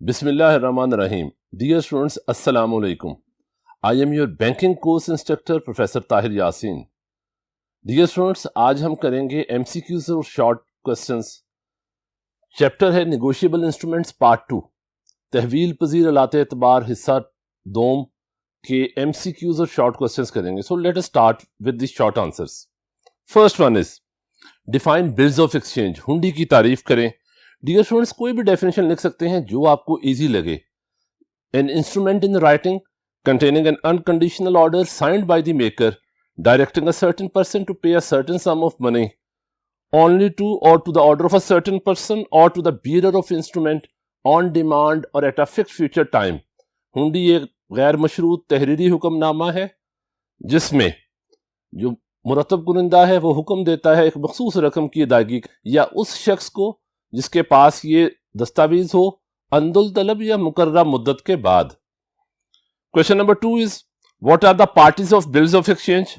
Bismillahirrahmanirrahim. Dear students, Assalamu alaikum. I am your banking course instructor, Professor Tahir Yasin. Dear students, आज हम करेंगे MCQs और short questions. Chapter है negotiable instruments part 2, तहवील पजीर अलाते एतबार हिस्सा दोम के MCQs और शॉर्ट क्वेश्चंस करेंगे. So let us start with the short answers. First one is define bills of exchange. हुंडी की तारीफ करें. डियर स्टूडेंट्स, कोई भी डेफिनेशन लिख सकते हैं जो आपको इजी लगे. An instrument in writing containing an unconditional order signed by the maker directing a certain person to pay a certain sum of money only to or to the order of a certain person or to the bearer of instrument on demand or at a fixed future time. हुंडी एक गैर मशरूत तहरीरी हुक्मनामा है जिसमें जो मुरतब कुनिंदा है वो हुक्म देता है एक मखसूस रकम की अदायगी या उस शख्स को जिसके पास ये दस्तावेज हो अंदुल तलब या मुकर्ररा मुद्दत के बाद. Question number 2 is what are the parties of bills of exchange.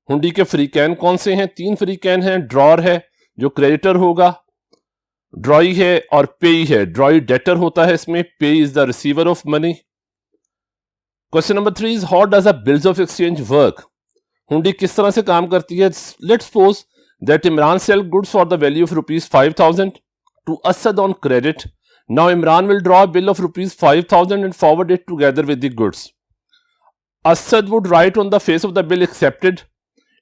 हुंडी के फ्रीकैन कौन से हैं? 3 फ्रीकैन हैं. ड्रॉर है जो क्रेडिटर होगा, ड्रॉई है और पेई है. ड्रॉई डेटर होता है इसमें, पेई is the receiver of money. Question number 3 is how does a bills of exchange work. हुंडी किस तरह से काम करती है? Let's suppose that Imran sell goods for the value of ₹5,000 to Asad on credit. Now Imran will draw a bill of ₹5,000 and forward it together with the goods. Asad would write on the face of the bill accepted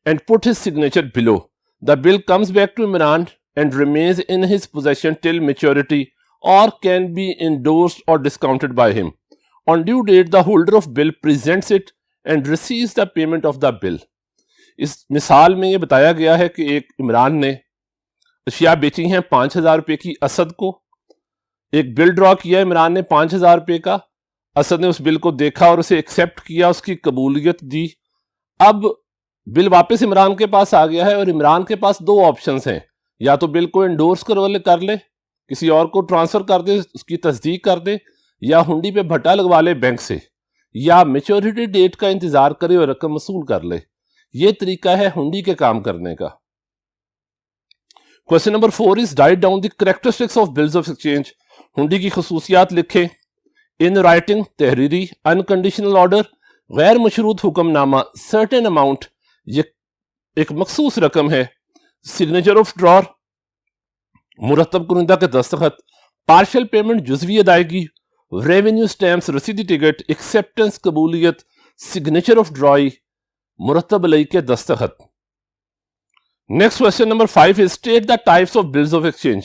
and put his signature below. The bill comes back to Imran and remains in his possession till maturity or can be endorsed or discounted by him. On due date, the holder of bill presents it and receives the payment of the bill. इस मिसाल में ये बताया गया है कि एक इमरान ने अशिया बेची हैं 5,000 रुपए की असद को. एक बिल ड्रॉ किया इमरान ने 5,000 रुपए का. असद ने उस बिल को देखा और उसे एक्सेप्ट किया, उसकी कबूलियत दी. अब बिल वापस इमरान के पास आ गया है और इमरान के पास 2 ऑप्शंस हैं. या तो बिल को एंडोर्स कर ले, किसी और को ट्रांसफर कर दे, उसकी तस्दीक कर दे, या हुंडी पे भट्टा लगवा ले बैंक से, या मेच्योरिटी डेट का इंतजार करे और रकम वसूल कर ले. ये तरीका है हुंडी के काम करने का. Question number 4 is write down the characteristics of bills of exchange. हुंडी की खसूसियात लिखें. इन राइटिंग तहरीरी, अनकंडीशनल ऑर्डर गैर मशरूत हुक्मनामा, सर्टेन अमाउंट ये एक मखसूस रकम है, सिग्नेचर ऑफ ड्रॉर मुरतब कुनिंदा के दस्तखत, पार्शियल पेमेंट जुजवी अदायगी, रेवेन्यू स्टैम्प्स रसीदी टिकट, एक्सेप्टेंस कबूलियत, सिग्नेचर ऑफ ड्रॉई मुरतब अलई के दस्तखत. Next question number 5 is state the types of bills of exchange.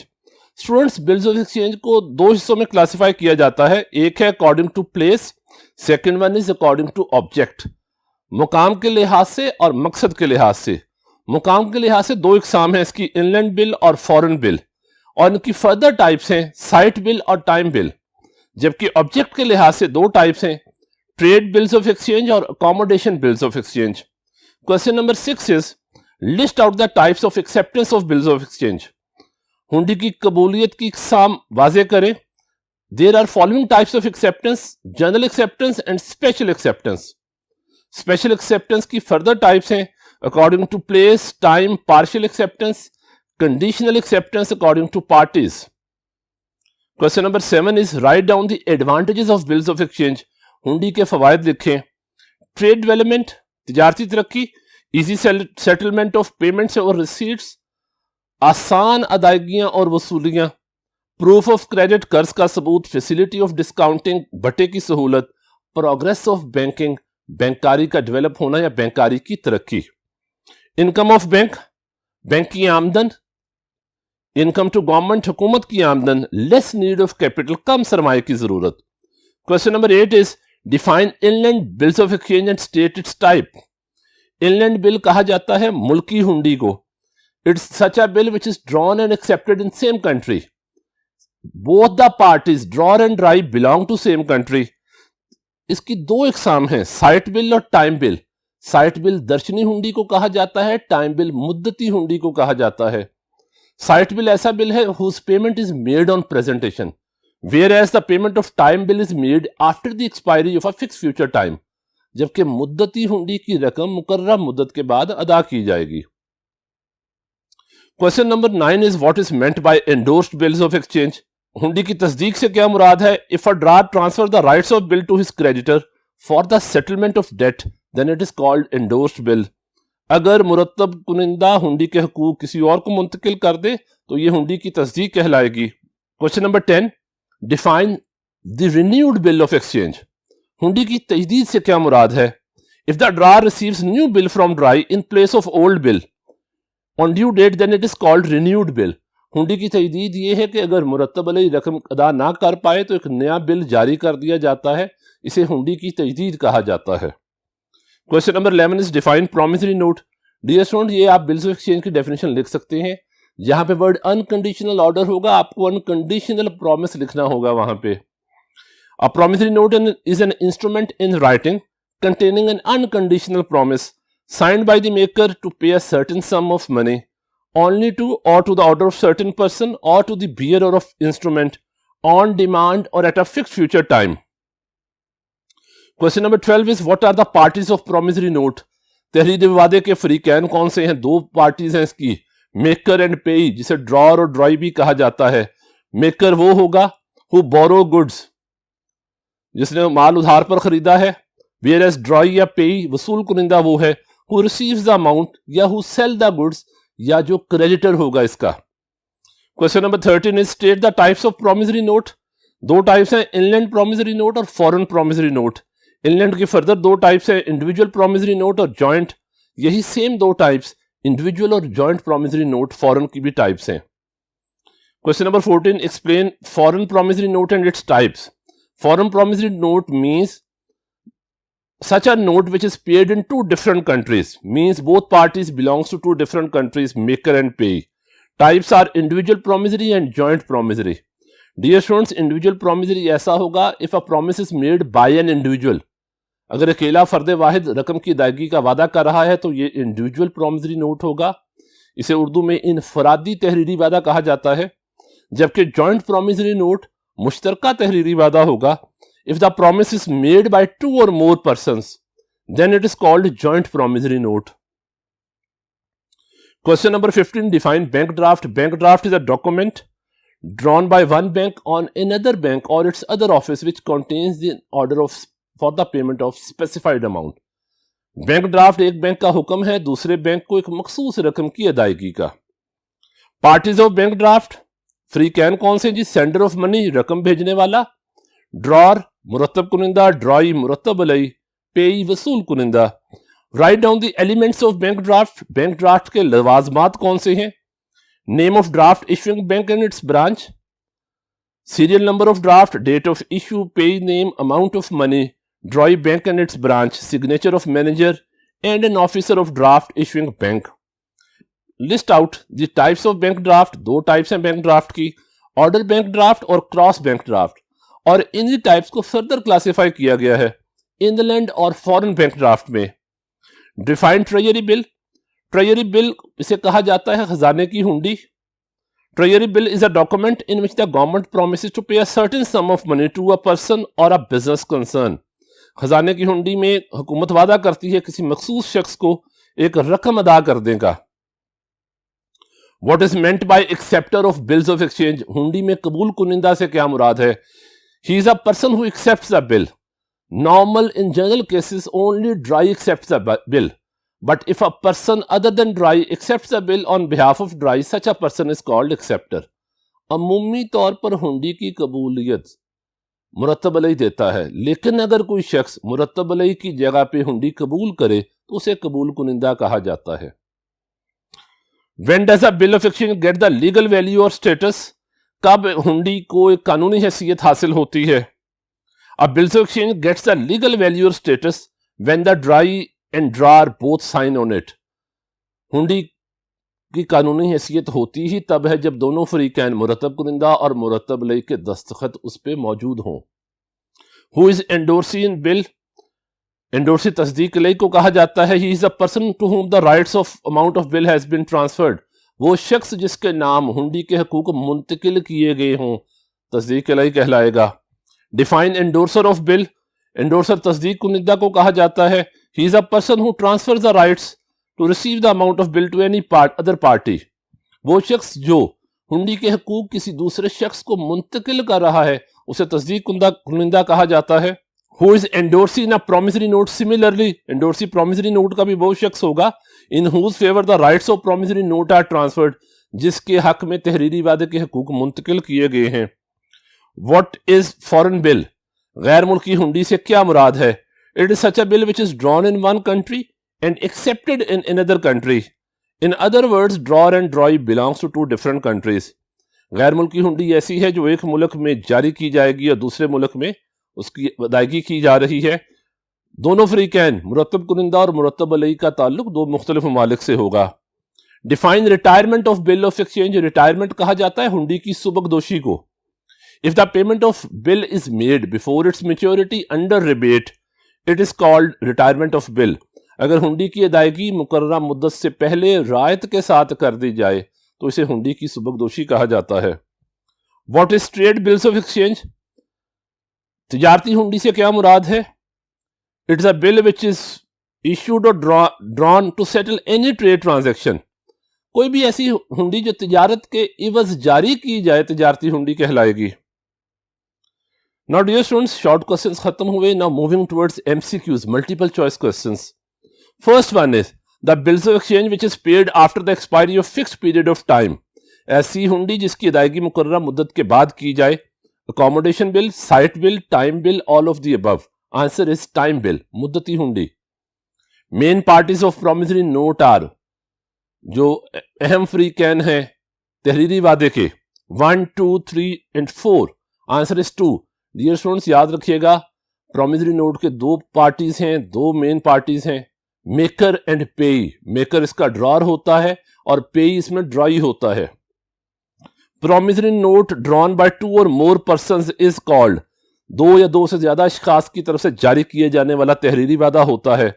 Students, bills of exchange को 2 हिस्सों में क्लासिफाई किया जाता है. एक है according to place, second one is according to object. मुकाम के लिहाज से और मकसद के लिहाज से. मुकाम के लिहाज से 2 इकसाम है इसकी, इनलैंड बिल और फॉरेन बिल, और इनकी फर्दर टाइप्स हैं साइट बिल और टाइम बिल. जबकि ऑब्जेक्ट के लिहाज से 2 टाइप्स हैं, ट्रेड बिल्स ऑफ एक्सचेंज और accommodation bills of exchange. Question number 6 is list out the types of acceptance of bills of exchange. हुंडी की कबूलियत की इकसाम वाजे करें. There are following types of acceptance: general acceptance and special acceptance. Special acceptance की further types हैं according to place, time, partial acceptance, conditional acceptance according to parties. Question number 7 is write down the advantages of bills of exchange. हुंडी के फवायद लिखें. Trade development, तिजारती तरक्की, easy settlement of payments और receipts, आसान अदायगियां और वसूलियां, प्रूफ ऑफ क्रेडिट कर्ज का सबूत, फैसिलिटी ऑफ डिस्काउंटिंग बटे की सहूलत, प्रोग्रेस ऑफ बैंकिंग बैंकारी का डेवलप होना या बैंकारी की तरक्की. इनकम ऑफ बैंक, बैंक की आमदन, इनकम टू गवर्नमेंट हुकूमत की आमदन, लेस नीड ऑफ कैपिटल कम सरमाए की जरूरत. Question number 8 is define inland bills of exchange and state its type. Inland bill कहा जाता है मुल्की हुंडी को. It's such a bill which is drawn and accepted in same country. Both the parties drawer and drawee belong to same country. इसकी 2 इकसाम हैं, sight bill और टाइम बिल. साइट बिल दर्शनी हुंडी को कहा जाता है, टाइम बिल मुद्दती हुंडी को कहा जाता है. साइट बिल ऐसा बिल है whose payment is made on presentation, whereas the payment of time bill is made after the expiry of a fixed future time. जबकि मुद्दती हुंडी की रकम मुकर्ररा मुद्दत के बाद अदा की जाएगी. Question number 9 is what is meant by endorsed bills of exchange. हुंडी की तस्दीक से क्या मुराद है? If a drawer transfer the rights of bill to his creditor for the settlement of debt then it is called endorsed bill. अगर मुरत्तब कुनिंदा हुंडी के हकूक किसी और को मुंतकिल कर दे तो ये हुंडी की तस्दीक कहलाएगी। Question number 10, define the renewed bill of exchange. हुंडी की तजदीद से क्या मुराद है? If the drawer receives new bill from drawee in place of old bill on due date then it is called renewed bill. हुंडी की तजदीद ये है कि अगर मुरत्तब अलैहि रकम अदा ना कर पाए तो एक नया बिल जारी कर दिया जाता है, इसे हुंडी की तजदीद कहा जाता है। Question number 11 is define promissory note. Dear student, ये आप बिल्स ऑफ एक्सचेंज की डेफिनेशन लिख सकते हैं। जहां पे वर्ड अनकंडीशनल ऑर्डर होगा आपको अनकंडीशनल प्रॉमिस लिखना होगा वहां पे। अ promissory note is an instrument in writing containing an unconditional promise signed by the maker to pay a certain sum of money only to or to the order of certain person or to the bearer of instrument on demand or at a fixed future time. Question number 12 is what are the parties of promissory note? तहरीर वादे के फरीकैन कौन से हैं? दो parties हैं इसकी, maker and पेई, जिसे ड्रॉर और ड्रॉई भी कहा जाता है। मेकर वो होगा who borrow goods, जिसने माल उधार पर खरीदा है, whereas ड्रॉई या पेई वसूल कुनिंदा वो है who receives the amount या who sell the goods या जो क्रेडिटर होगा इसका। Question number 13 is state the types of promissory note. दो टाइप्स हैं, इनलैंड प्रॉमिसरी नोट और फॉरेन प्रॉमिसरी नोट। इनलैंड की फर्दर दो टाइप्स हैं, इंडिविजुअल प्रॉमिसरी नोट और जॉइंट। यही सेम दो टाइप्स इंडिविजुअल और जॉइंट प्रॉमिसरी नोट फॉरेन की भी टाइप्स हैं। Question number 14 explain foreign promissory note and its types. Foreign promissory note means such a note which is paid in two different countries, means both parties belongs to two different countries, maker and payee. Types are individual promissory and joint promissory. Dear students, individual promissory ऐसा होगा if a promise is made by an individual. अगर अकेला फर्द वाहिद रकम की अदायगी का वादा कर रहा है तो ये इंडिविजुअल promissory note होगा। इसे उर्दू में इनफरादी तहरीरी वादा कहा जाता है। जबकि जॉइंट promissory note मुश्तरका तहरीरी वादा होगा। If the promise is made by two or more persons, then it is called joint promissory note. Question number 15, define bank draft. Bank draft is a document drawn by one bank on another bank or its other office which contains the order of for the payment of specified amount. Bank draft एक bank का हुक्म है दूसरे bank को एक मखसूस रकम की अदायगी का। Parties of bank draft, free can कौन से जी? सेंडर ऑफ मनी, रकम भेजने वाला, ड्रॉर मुरत्तब कुनिंदा, ड्रॉई मुरत्तब अलई, पेई वसूल कुनिंदा। Write down the elements of bank draft. Bank draft के लवाजमात कौन से हैं? Name of draft issuing bank and its branch, serial number of draft, date of issue, payee name, amount of money, drawee bank and its branch, signature of manager and an officer of draft issuing bank. List out the types of bank draft. दो types हैं bank draft की, order bank draft और cross bank draft, और इन types को further classify किया गया है इनलैंड और फॉरेन बैंक ड्राफ्ट में। Defined treasury bill. Treasury bill इसे कहा जाता है खजाने की हुंडी। Treasury bill is a document in which the government promises to pay a certain sum of money to a person और अ बिजनेस कंसर्न। खजाने की हुंडी में हुकूमत वादा करती है किसी मखसूस शख्स को एक रकम अदा कर देगा। What is meant bye acceptor of bills of exchange. हुंडी में कबूल कुनिंदा से क्या मुराद है? He is a person who accepts the bill. Normal in general cases only dry accepts the bill. But if a person other than dry accepts the bill on behalf of dry, such a person is called acceptor. अमूमी तौर पर हुंडी की कबूलियत मुरत्तब अलई देता है, लेकिन अगर कोई शख्स मुरत्तब अलई की जगह पे हुंडी कबूल करे तो उसे कबूल कुनिंदा कहा जाता है। When does a bill of exchange get the legal value or status? कब हुंडी को एक कानूनी हैसियत हासिल होती है? A bill of exchange gets the legal value or status when the dry and drawer both sign on it. हुंडी की कानूनी हैसियत होती ही तब है जब दोनों फरीकैन मुरत्तब कुनिंदा और मुरत्तब अलई के दस्तखत उस पे मौजूद हों। Who is endorsee in bill? Endorsee तस्दीक अलई को कहा जाता है। He is a person to whom the rights of amount of bill has been transferred. वो शख्स जिसके नाम हुंडी के हकूक मुंतकिल किए गए हों तस्दीक अलई कहलाएगा। Define endorser of bill. Endorser तस्दीक कुनिंदा को कहा जाता है। He is a person who transfer the rights to receive the amount of bill to any other party. वो शख्स जो हुंडी के हकूक किसी दूसरे शख्स को मुंतकिल कर रहा है उसे तस्दीक कुनिंदा कहा जाता है। Who is endorsing a promissory note, similarly endorsee promissory note का भी वो शख्स होगा in whose favour the rights of promissory note are transferred, जिसके हक में तहरीरी वादे के हकूक मुंतकिल किए गए हैं। व्हाट इज फॉरेन बिल, गैर मुल्की हुंडी से क्या मुराद है? It is such a bill which is drawn in one country and accepted in another country. In other words, drawer and drawee belongs to two different countries. गैर मुल्की हुंडी ऐसी है जो एक मुल्क में जारी की जाएगी और दूसरे मुल्क में उसकी अदायगी की जा रही है। दोनों फ्रीकैन मुरत्तब कुनिंदा और मुरत्तब अलई का ताल्लुक दो मुख्तलिफ ममालिक से होगा। Define retirement of bill of exchange, retirement कहा जाता है हुंडी की सुबकदोशी को। If the payment of bill is made before its maturity under rebate, it is called retirement of bill. अगर हुंडी की अदायगी मुकर्ररा मुद्दत से पहले रायत के साथ कर दी जाए तो इसे हुंडी की सुबकदोशी कहा जाता है। What is trade bills of exchange, तिजारती हुंडी से क्या मुराद है? It's a bill which is issued और drawn to settle any trade transaction. कोई भी ऐसी हुंडी जो तिजारत के इवज जारी की जाए तिजारती हुंडी कहलाएगी। Now dear students, short questions खत्म हुए। Now moving towards MCQs, multiple choice questions. First one is the bills of exchange which is paid after the expiry of fixed period of time. ऐसी हुंडी जिसकी अदायगी मुकर्ररा मुद्दत के बाद की जाए। Accommodation bill, sight bill, time bill, all of the above. Answer is time bill, मुद्दती हुंडी। Main parties of promissory note are, जो अहम फ्री कैन है तहरीरी वादे के, 1, 2, 3 and 4। Answer is 2। Dear students, याद रखिएगा प्रॉमिसरी नोट के दो पार्टीज हैं, दो मेन पार्टीज हैं, मेकर एंड पेई। मेकर इसका ड्रॉर होता है और पेई इसमें ड्रॉई होता है। प्रॉमिसरी नोट ड्रॉन बाय 2 और मोर पर्संस इज कॉल्ड, दो या दो से ज्यादा अशखास की तरफ से जारी किए जाने वाला तहरीरी वादा होता है।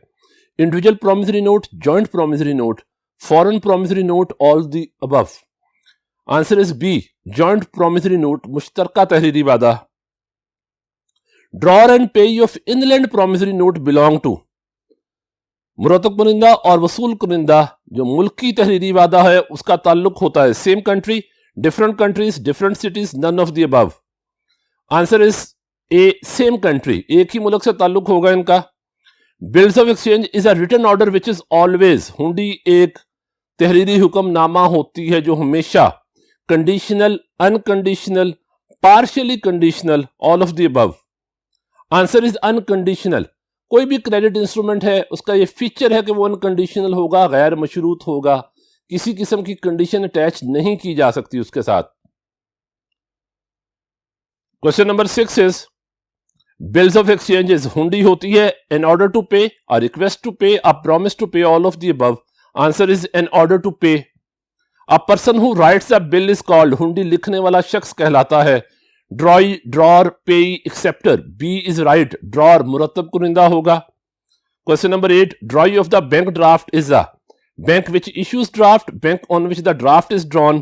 Individual promissory note, joint promissory note, foreign promissory note, all the above. Answer is B, joint promissory note, मुश्तरका तहरीरी वादा। Drawer and payee of inland promissory note belong to, मुरतब कुनिंदा और वसूल कुनिंदा जो मुल्की तहरीरी वादा है उसका ताल्लुक होता है same country, different countries, different cities, none of the above. Answer is A, same country, एक ही मुल्क से ताल्लुक होगा इनका। Bills of exchange is a written order which is always, हुंडी एक तहरीरी हुक्मनामा होती है जो हमेशा conditional, unconditional, partially conditional, all of the above. Answer is unconditional. कोई भी क्रेडिट इंस्ट्रूमेंट है उसका ये फीचर है कि वो अनकंडीशनल होगा, गैर मशरूत होगा, किसी किस्म की कंडीशन अटैच नहीं की जा सकती उसके साथ। Question number 6 is bills of exchanges, हुंडी होती है N order to pay, a request to pay, a promise to pay, all of the above. Answer is an order to pay. A person who writes a bill is called, हुंडी लिखने वाला शख्स कहलाता है। Drawee, drawer, payee, acceptor, B is right, drawer मुरतब कुनिंदा होगा। Question number 8, drawee of the bank draft is a bank which issues draft, bank on which the draft is drawn.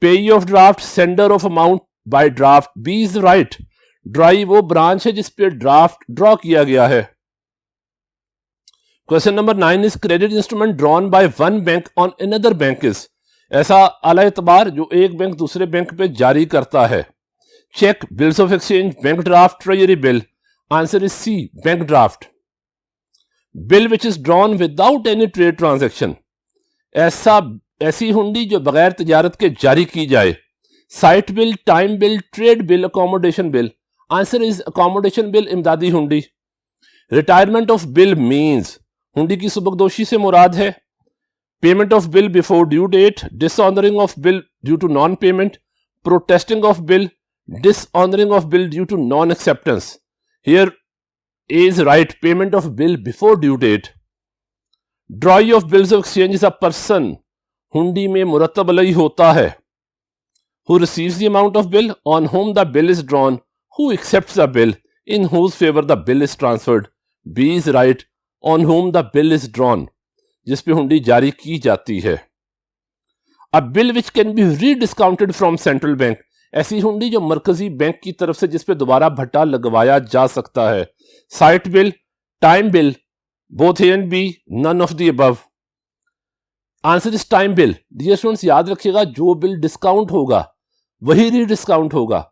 Payee of draft, sender of amount by draft, B is right, drawee वो branch है जिस पे draft draw किया गया है। Question number 9 is credit instrument drawn by one bank on another bank is, ऐसा आला एतबार जो एक बैंक दूसरे बैंक पे जारी करता है। Cheque, bills of exchange, bank draft, treasury bill. Answer is C, bank draft. Bill which is drawn without any trade transaction, ऐसी हुंडी जो बगैर तिजारत के जारी की जाए। Sight bill, time bill, trade bill, accommodation bill. Answer is accommodation bill, इमदादी हुंडी। रिटायरमेंट ऑफ बिल मीन्स, हुंडी की सुबकदोशी से मुराद है payment of bill before due date, dishonouring of bill due to non payment, protesting of bill, dishonoring of bill due to non-acceptance. Here A is right, payment of bill before due date. Drawee of bills of exchange is a person, हुंडी में मुरत्तब अलई होता है, who receives the amount of bill, on whom the bill is drawn, who accepts the bill, in whose favor the bill is transferred. B is right, on whom the bill is drawn, जिस पे हुंडी जारी की जाती है। A bill which can be rediscounted from central bank, ऐसी हुंडी जो मरकजी बैंक की तरफ से जिस पे दोबारा भट्टा लगवाया जा सकता है। Sight bill, time bill, both A and B, none of the above. Answer is time bill. Dear students याद रखिएगा, जो बिल डिस्काउंट होगा वही रीडिस्काउंट होगा।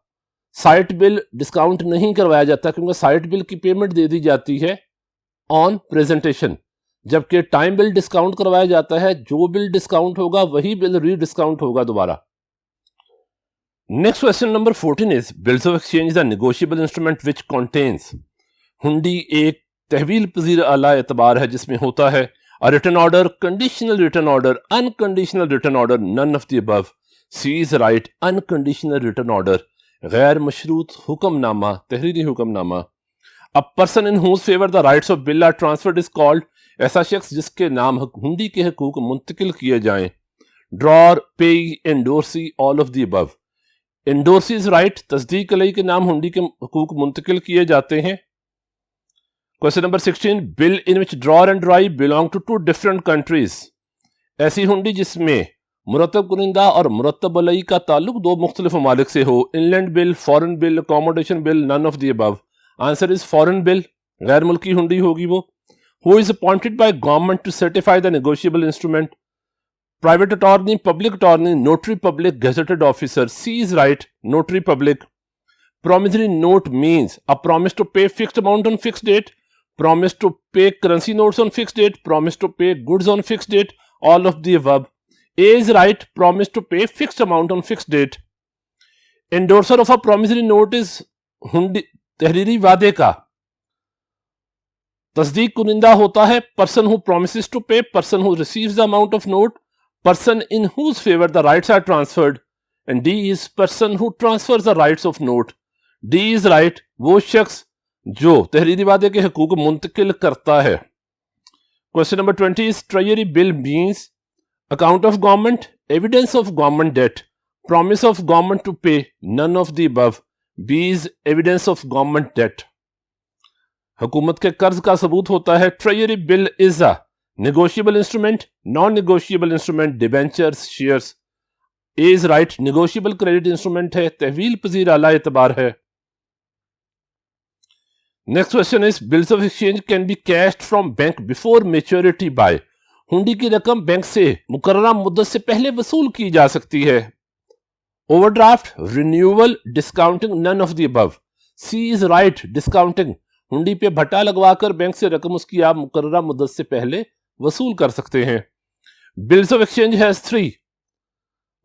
साइट बिल डिस्काउंट नहीं करवाया जाता क्योंकि साइट बिल की पेमेंट दे दी जाती है ऑन प्रेजेंटेशन, जबकि टाइम बिल डिस्काउंट करवाया जाता है। जो बिल डिस्काउंट होगा वही बिल रीडिस्काउंट होगा दोबारा। Next question number 14 is bills of exchange the negotiable instrument which contains. हुंडी एक तहवील पजीर आला एतबार है जिसमें होता है a written order, conditional written order, unconditional written order, none of the above. C is right, unconditional written order. गैर मशरूत hukamnama, तहरीरी hukamnama. A person in whose favor the rights of bill are transferred is called, ऐसा शख्स जिसके नाम हुंडी के हकूक मुंतकिल किए जाएं। Drawer, payee, endorsee, all of the above. Endorsee is right, तस्दीक अलई के नाम हुंडी के हकूक मुंतकिल किए जाते हैं। Question number 16, bill in which drawer and drawee belong to two different countries. ऐसी हुंडी जिसमें मुरतब कुनिंदा और मुरतब अलई का ताल्लुक दो मुख्तलिफ ममालिक से हो। Inland bill, foreign bill, accommodation bill, none of the above. Answer is foreign bill, गैर मुल्की हुंडी होगी वो। Who is appointed by government to certify the negotiable instrument. Private attorney, public attorney, notary public, gazetted officer. C is right, notary public. Promissory note means a promise to pay fixed amount on fixed date, promise to pay currency notes on fixed date, promise to pay goods on fixed date, all of the above. A is right, promise to pay fixed amount on fixed date. Endorser of a promissory note is हुंडी तहरीरी वादे का तस्दीक कुनिंदा होता है person who promises to pay, person who receives the amount of note, person in whose favor the rights are transferred, and D is person who transfers the rights of note. D is right, वो शख्स जो तहरीरी वादे के हकूक मुंतकिल करता है। Question number 20 is treasury bill means account of government, evidence of government debt, promise of government to pay, none of the above. B is evidence of government debt, हुकूमत के कर्ज का सबूत होता है। Treasury bill is a negotiable instrument, non negotiable instrument, debentures, shares. A is right, negotiable credit instrument है, तहवील पजीर आला एतबार है। Next question is bills of exchange can be cashed from bank before maturity by. हुंडी की रकम bank से मुकर्ररा मुद्दत से पहले वसूल की जा सकती है। Overdraft, renewal, discounting, none of the above. C is right, discounting. हुंडी पे भट्टा लगवाकर बैंक से रकम उसकी आप मुकर्ररा मुद्दत से पहले वसूल कर सकते हैं। बिल्स ऑफ एक्सचेंज हैज 3,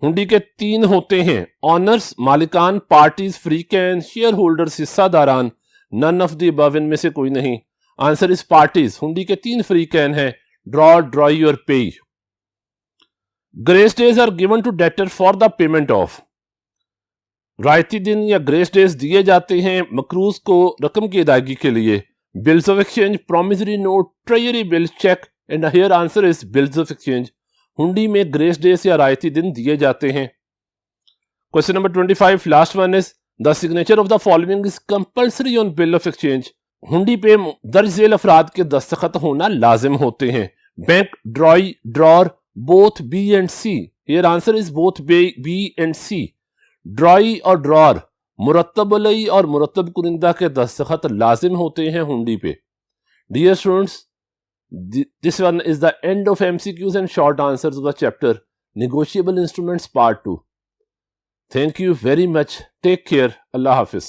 हुंडी के 3 होते हैं। ऑनर्स, मालिकान, parties, free can, shareholders, हिस्सादारान, नन ऑफ द अबव, इनमें से कोई नहीं। आंसर इज पार्टीज, हुंडी के 3 फ्री कैन है, ड्रॉ, ड्रॉई और pay. Grace days are given to debtor for the payment of. रायती दिन या ग्रेस डेज दिए जाते हैं मकरूज को रकम की अदायगी के लिए। Bills of exchange, promissory note, treasury bill, cheque, and here answer is bills of exchange. हुंडी में ग्रेस डेज या रायती दिन दिए जाते हैं। Question number 25, last one is the signature of the following is compulsory on bill of exchange. हुंडी पे दर्ज झेल अफराद के दस्तखत होना लाजिम होते हैं। Bank, drawee, drawer, both B and C. Here answer is both B and C. Drawee और ड्रॉर, मुरत्तब अलई और मुरत्तब कुनिंदा के दस्तखत लाजिम होते हैं हुंडी पे। Dear students, this one is the end of MCQs and short answers of the chapter Negotiable Instruments Part 2. Thank you very much. Take care. Allah Hafiz.